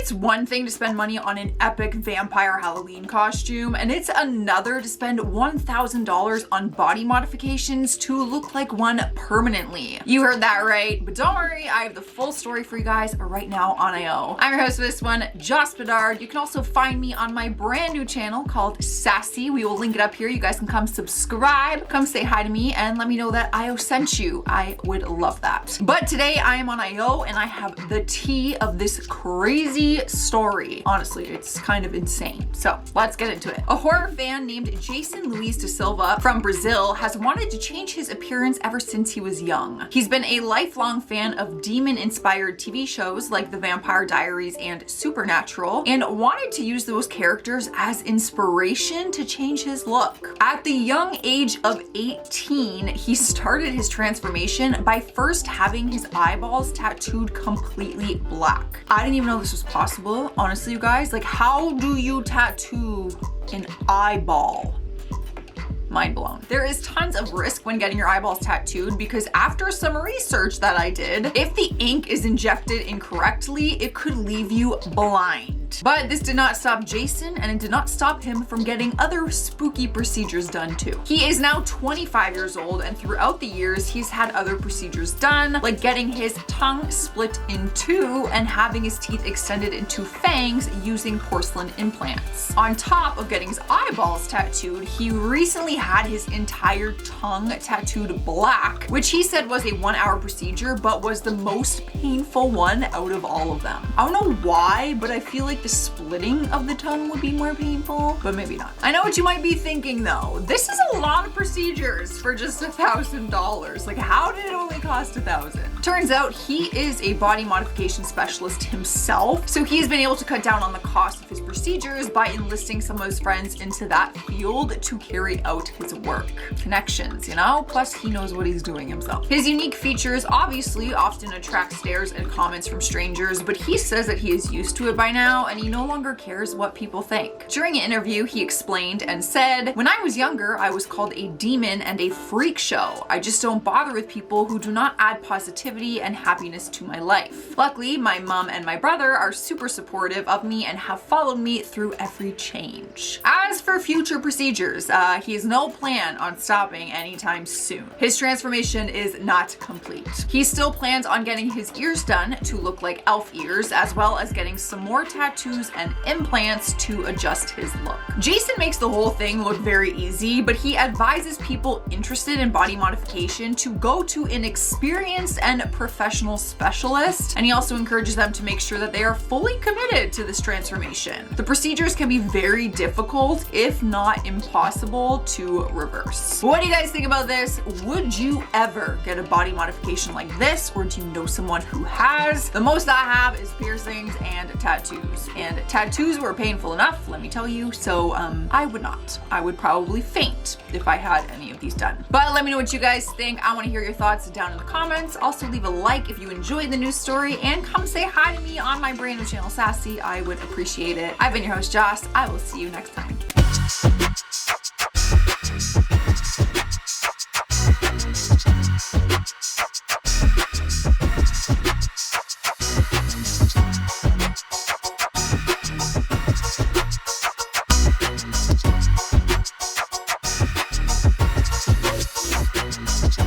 It's one thing to spend money on an epic vampire Halloween costume, and it's another to spend $1,000 on body modifications to look like one permanently. You heard that right, but don't worry, I have the full story for you guys right now on IO. I'm your host for this one, Joss Bedard. You can also find me on my brand new channel called Sassy. We will link it up here. You guys can come subscribe, come say hi to me, and let me know that IO sent you. I would love that. But today I am on IO and I have the tea of this crazy story. Honestly, it's kind of insane. So let's get into it. A horror fan named Jason Luiz da Silva from Brazil has wanted to change his appearance ever since he was young. He's been a lifelong fan of demon-inspired TV shows like The Vampire Diaries and Supernatural, and wanted to use those characters as inspiration to change his look. At the young age of 18, he started his transformation by first having his eyeballs tattooed completely black. I didn't even know this was possible, honestly, you guys. Like, how do you tattoo an eyeball? Mind blown. There is tons of risk when getting your eyeballs tattooed because after some research that I did, if the ink is injected incorrectly, it could leave you blind. But this did not stop Jason, and it did not stop him from getting other spooky procedures done too. He is now 25 years old, and throughout the years, he's had other procedures done, like getting his tongue split in two and having his teeth extended into fangs using porcelain implants. On top of getting his eyeballs tattooed, he recently had his entire tongue tattooed black, which he said was a 1-hour procedure, but was the most painful one out of all of them. I don't know why, but I feel like the splitting of the tongue would be more painful, but maybe not. I know what you might be thinking though. This is a lot of procedures for just $1,000. Like, how did it only cost $1,000? Turns out he is a body modification specialist himself, so he has been able to cut down on the cost of his procedures by enlisting some of his friends into that field to carry out his work. Connections, you know? Plus, he knows what he's doing himself. His unique features obviously often attract stares and comments from strangers, but he says that he is used to it by now and he no longer cares what people think. During an interview, he explained and said, "When I was younger, I was called a demon and a freak show. I just don't bother with people who do not add positivity and happiness to my life. Luckily, my mom and my brother are super supportive of me and have followed me through every change." As for future procedures, he has no plan on stopping anytime soon. His transformation is not complete. He still plans on getting his ears done to look like elf ears, as well as getting some more tattoos and implants to adjust his look. Jason makes the whole thing look very easy, but he advises people interested in body modification to go to an experienced and professional specialist, and he also encourages them to make sure that they are fully committed to this transformation. The procedures can be very difficult, if not impossible, to reverse. What do you guys think about this? Would you ever get a body modification like this, or do you know someone who has? The most I have is piercings and tattoos, and tattoos were painful enough, let me tell you, so I would not. I would probably faint if I had any of these done. But let me know what you guys think. I want to hear your thoughts down in the comments. Also leave a like if you enjoyed the news story, and come say hi to me on my brand new channel, Sassy. I would appreciate it. I've been your host, Joss. I will see you next time.